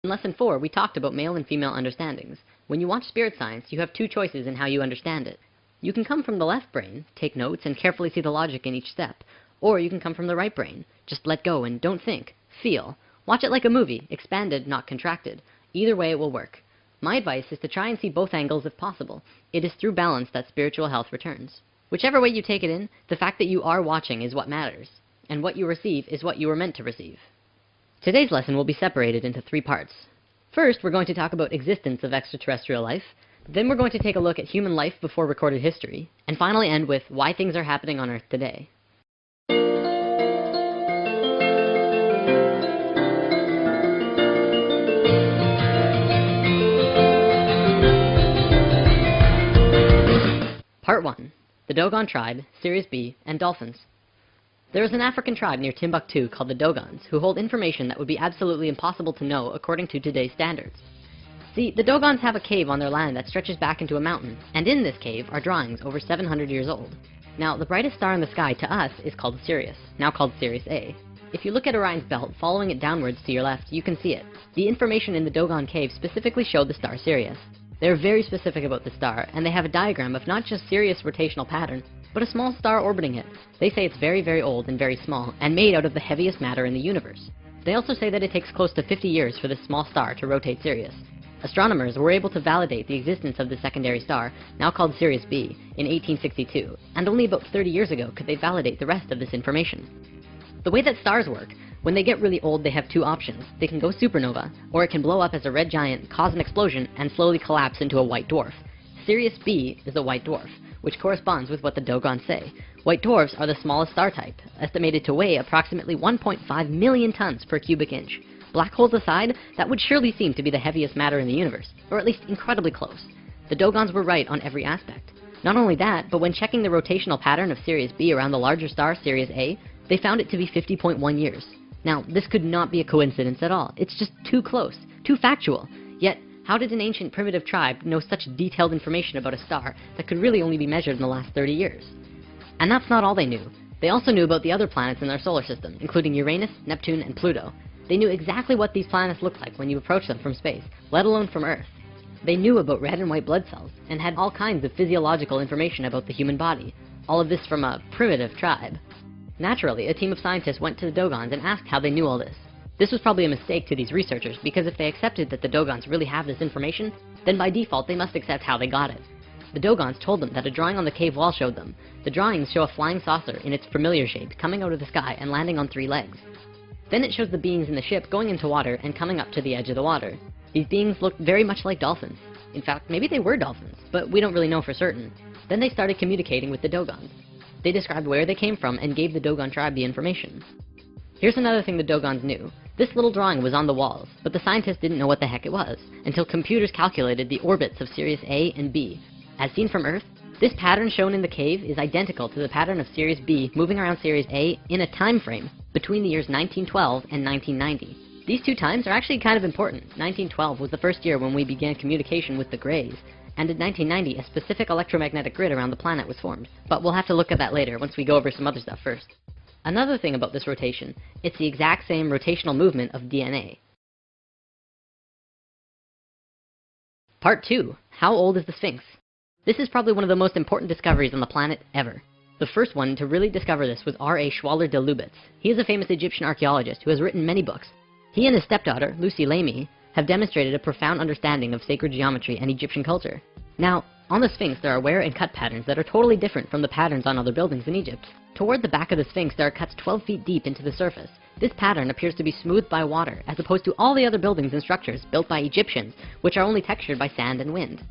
In Lesson 4, we talked about male and female understandings. When you watch spirit science, you have two choices in how you understand it. You can come from the left brain, take notes, and carefully see the logic in each step. Or you can come from the right brain. Just let go and don't think. Feel. Watch it like a movie, expanded, not contracted. Either way, it will work. My advice is to try and see both angles if possible. It is through balance that spiritual health returns. Whichever way you take it in, the fact that you are watching is what matters. And what you receive is what you were meant to receive. Today's lesson will be separated into 3 parts. First, we're going to talk about existence of extraterrestrial life. Then we're going to take a look at human life before recorded history. And finally end with why things are happening on Earth today. Part 1. The Dogon Tribe, Sirius B, and Dolphins. There is an African tribe near Timbuktu called the Dogons, who hold information that would be absolutely impossible to know according to today's standards. See, the Dogons have a cave on their land that stretches back into a mountain, and in this cave are drawings over 700 years old. Now, the brightest star in the sky to us is called Sirius, now called Sirius A. If you look at Orion's belt, following it downwards to your left, you can see it. The information in the Dogon cave specifically showed the star Sirius. They are very specific about the star, and they have a diagram of not just Sirius' rotational pattern, but a small star orbiting it. They say it's very, very old and very small, and made out of the heaviest matter in the universe. They also say that it takes close to 50 years for this small star to rotate Sirius. Astronomers were able to validate the existence of the secondary star, now called Sirius B, in 1862, and only about 30 years ago could they validate the rest of this information. The way that stars work, when they get really old, they have 2 options. They can go supernova, or it can blow up as a red giant, cause an explosion, and slowly collapse into a white dwarf. Sirius B is a white dwarf, which corresponds with what the Dogons say. White dwarfs are the smallest star type, estimated to weigh approximately 1.5 million tons per cubic inch. Black holes aside, that would surely seem to be the heaviest matter in the universe, or at least incredibly close. The Dogons were right on every aspect. Not only that, but when checking the rotational pattern of Sirius B around the larger star Sirius A, they found it to be 50.1 years. Now, this could not be a coincidence at all. It's just too close, too factual. Yet, how did an ancient primitive tribe know such detailed information about a star that could really only be measured in the last 30 years? And that's not all they knew. They also knew about the other planets in their solar system, including Uranus, Neptune, and Pluto. They knew exactly what these planets looked like when you approach them from space, let alone from Earth. They knew about red and white blood cells, and had all kinds of physiological information about the human body. All of this from a primitive tribe. Naturally, a team of scientists went to the Dogons and asked how they knew all this. This was probably a mistake to these researchers, because if they accepted that the Dogons really have this information, then by default they must accept how they got it. The Dogons told them that a drawing on the cave wall showed them. The drawings show a flying saucer in its familiar shape coming out of the sky and landing on 3 legs. Then it shows the beings in the ship going into water and coming up to the edge of the water. These beings looked very much like dolphins. In fact, maybe they were dolphins, but we don't really know for certain. Then they started communicating with the Dogons. They described where they came from and gave the Dogon tribe the information. Here's another thing the Dogons knew. This little drawing was on the walls, but the scientists didn't know what the heck it was, until computers calculated the orbits of Sirius A and B. As seen from Earth, this pattern shown in the cave is identical to the pattern of Sirius B moving around Sirius A in a time frame between the years 1912 and 1990. These 2 times are actually kind of important. 1912 was the first year when we began communication with the Greys, and in 1990 a specific electromagnetic grid around the planet was formed. But we'll have to look at that later once we go over some other stuff first. Another thing about this rotation, it's the exact same rotational movement of DNA. Part 2. How old is the Sphinx? This is probably one of the most important discoveries on the planet ever. The first one to really discover this was R.A. Schwaller de Lubitz. He is a famous Egyptian archaeologist who has written many books. He and his stepdaughter, Lucy Lamy, have demonstrated a profound understanding of sacred geometry and Egyptian culture. Now, on the Sphinx there are wear and cut patterns that are totally different from the patterns on other buildings in Egypt. Toward the back of the Sphinx there are cuts 12 feet deep into the surface. This pattern appears to be smoothed by water, as opposed to all the other buildings and structures built by Egyptians, which are only textured by sand and wind.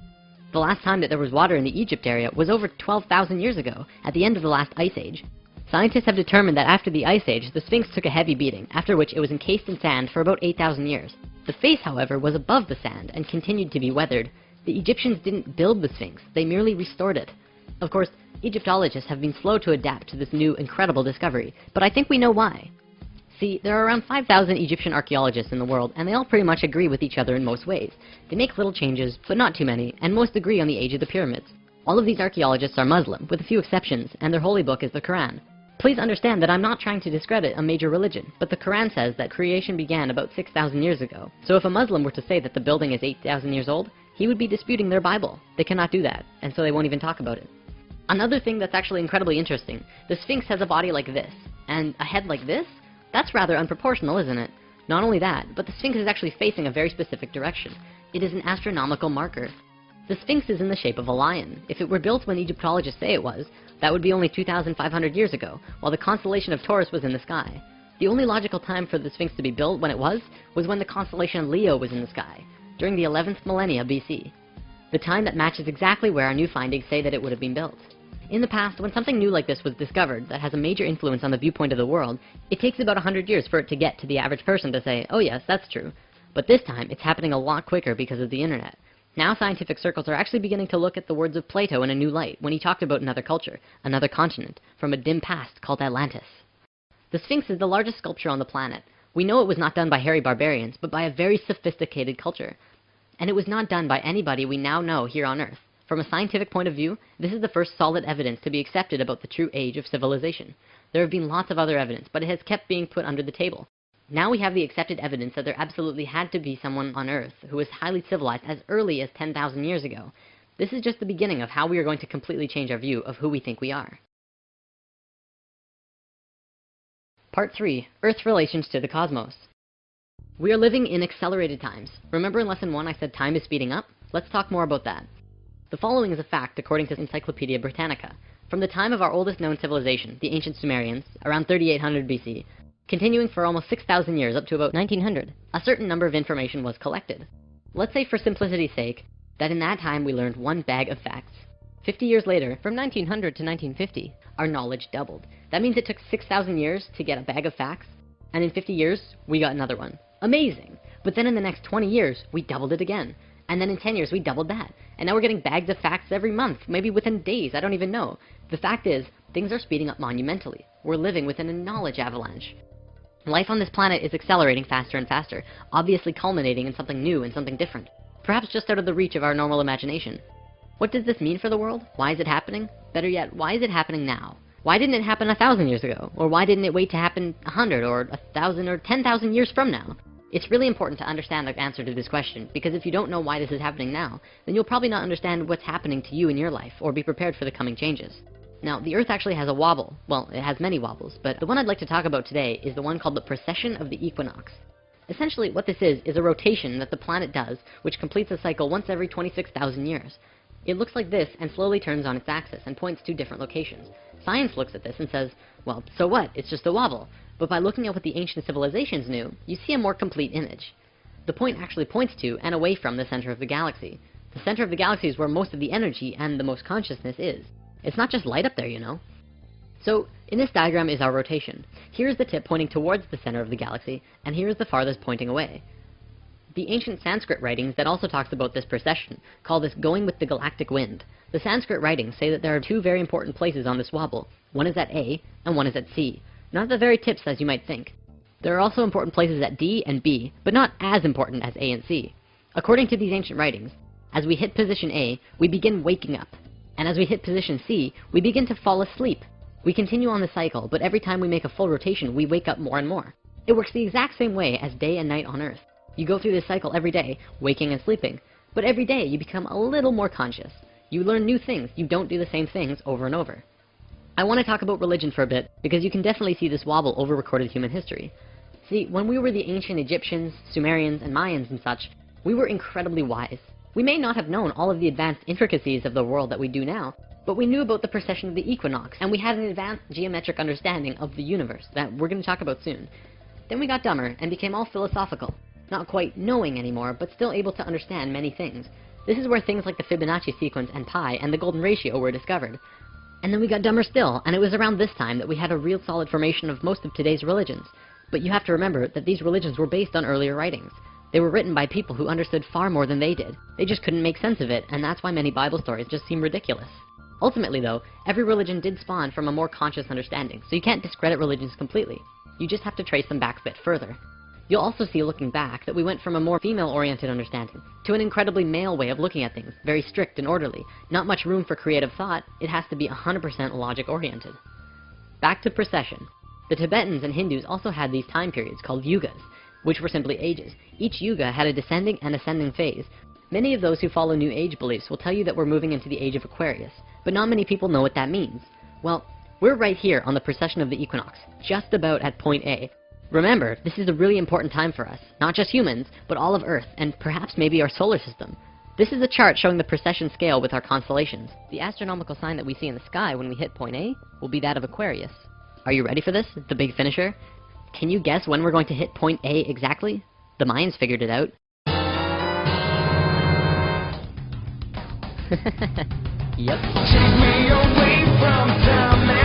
The last time that there was water in the Egypt area was over 12,000 years ago, at the end of the last ice age. Scientists have determined that after the ice age, the Sphinx took a heavy beating, after which it was encased in sand for about 8,000 years. The face, however, was above the sand and continued to be weathered. The Egyptians didn't build the Sphinx, they merely restored it. Of course, Egyptologists have been slow to adapt to this new, incredible discovery, but I think we know why. See, there are around 5,000 Egyptian archaeologists in the world, and they all pretty much agree with each other in most ways. They make little changes, but not too many, and most agree on the age of the pyramids. All of these archaeologists are Muslim, with a few exceptions, and their holy book is the Quran. Please understand that I'm not trying to discredit a major religion, but the Quran says that creation began about 6,000 years ago. So if a Muslim were to say that the building is 8,000 years old, he would be disputing their Bible. They cannot do that, and so they won't even talk about it. Another thing that's actually incredibly interesting, the Sphinx has a body like this, and a head like this? That's rather unproportional, isn't it? Not only that, but the Sphinx is actually facing a very specific direction. It is an astronomical marker. The Sphinx is in the shape of a lion. If it were built when Egyptologists say it was, that would be only 2,500 years ago, while the constellation of Taurus was in the sky. The only logical time for the Sphinx to be built when it was when the constellation Leo was in the sky, during the 11th millennia BC. The time that matches exactly where our new findings say that it would have been built. In the past, when something new like this was discovered that has a major influence on the viewpoint of the world, it takes about 100 years for it to get to the average person to say, oh yes, that's true. But this time, it's happening a lot quicker because of the internet. Now scientific circles are actually beginning to look at the words of Plato in a new light when he talked about another culture, another continent, from a dim past called Atlantis. The Sphinx is the largest sculpture on the planet. We know it was not done by hairy barbarians, but by a very sophisticated culture. And it was not done by anybody we now know here on Earth. From a scientific point of view, this is the first solid evidence to be accepted about the true age of civilization. There have been lots of other evidence, but it has kept being put under the table. Now we have the accepted evidence that there absolutely had to be someone on Earth who was highly civilized as early as 10,000 years ago. This is just the beginning of how we are going to completely change our view of who we think we are. Part 3. Earth's relations to the cosmos. We are living in accelerated times. Remember in Lesson 1 I said time is speeding up? Let's talk more about that. The following is a fact according to Encyclopedia Britannica. From the time of our oldest known civilization, the ancient Sumerians, around 3800 BC, continuing for almost 6,000 years up to about 1900, a certain number of information was collected. Let's say for simplicity's sake, that in that time we learned one bag of facts. 50 years later, from 1900 to 1950, our knowledge doubled. That means it took 6,000 years to get a bag of facts, and in 50 years, we got another one. Amazing! But then in the next 20 years, we doubled it again. And then in 10 years, we doubled that. And now we're getting bags of facts every month, maybe within days, I don't even know. The fact is, things are speeding up monumentally. We're living within a knowledge avalanche. Life on this planet is accelerating faster and faster, obviously culminating in something new and something different. Perhaps just out of the reach of our normal imagination. What does this mean for the world? Why is it happening? Better yet, why is it happening now? Why didn't it happen 1,000 years ago? Or why didn't it wait to happen 100 or 1,000 or 10,000 years from now? It's really important to understand the answer to this question, because if you don't know why this is happening now, then you'll probably not understand what's happening to you in your life, or be prepared for the coming changes. Now, the Earth actually has a wobble. Well, it has many wobbles, but the one I'd like to talk about today is the one called the precession of the equinox. Essentially, what this is a rotation that the planet does, which completes a cycle once every 26,000 years. It looks like this and slowly turns on its axis and points to different locations. Science looks at this and says, well, so what? It's just a wobble. But by looking at what the ancient civilizations knew, you see a more complete image. The point actually points to and away from the center of the galaxy. The center of the galaxy is where most of the energy and the most consciousness is. It's not just light up there, you know. So, in this diagram is our rotation. Here's the tip pointing towards the center of the galaxy, and here's the farthest pointing away. The ancient Sanskrit writings that also talks about this precession call this going with the galactic wind. The Sanskrit writings say that there are two very important places on this wobble. One is at A, and one is at C. Not the very tips as you might think. There are also important places at D and B, but not as important as A and C. According to these ancient writings, as we hit position A, we begin waking up. And as we hit position C, we begin to fall asleep. We continue on the cycle, but every time we make a full rotation, we wake up more and more. It works the exact same way as day and night on Earth. You go through this cycle every day, waking and sleeping. But every day, you become a little more conscious. You learn new things. You don't do the same things over and over. I want to talk about religion for a bit, because you can definitely see this wobble over recorded human history. See, when we were the ancient Egyptians, Sumerians, and Mayans and such, we were incredibly wise. We may not have known all of the advanced intricacies of the world that we do now, but we knew about the precession of the equinox, and we had an advanced geometric understanding of the universe that we're going to talk about soon. Then we got dumber and became all philosophical, not quite knowing anymore, but still able to understand many things. This is where things like the Fibonacci sequence and pi and the golden ratio were discovered. And then we got dumber still, and it was around this time that we had a real solid formation of most of today's religions. But you have to remember that these religions were based on earlier writings. They were written by people who understood far more than they did. They just couldn't make sense of it, and that's why many Bible stories just seem ridiculous. Ultimately though, every religion did spawn from a more conscious understanding, so you can't discredit religions completely. You just have to trace them back a bit further. You'll also see looking back that we went from a more female-oriented understanding to an incredibly male way of looking at things, very strict and orderly. Not much room for creative thought, it has to be 100% logic-oriented. back to precession. The Tibetans and Hindus also had these time periods called yugas, which were simply ages. Each yuga had a descending and ascending phase. Many of those who follow New Age beliefs will tell you that we're moving into the age of Aquarius, but not many people know what that means. Well, we're right here on the precession of the equinox, just about at point A. Remember, this is a really important time for us, not just humans, but all of Earth, and perhaps maybe our solar system. This is a chart showing the precession scale with our constellations. The astronomical sign that we see in the sky when we hit point A will be that of Aquarius. Are you ready for this, the big finisher? Can you guess when we're going to hit point A exactly? The Mayans figured it out. Yep. Take me away from time.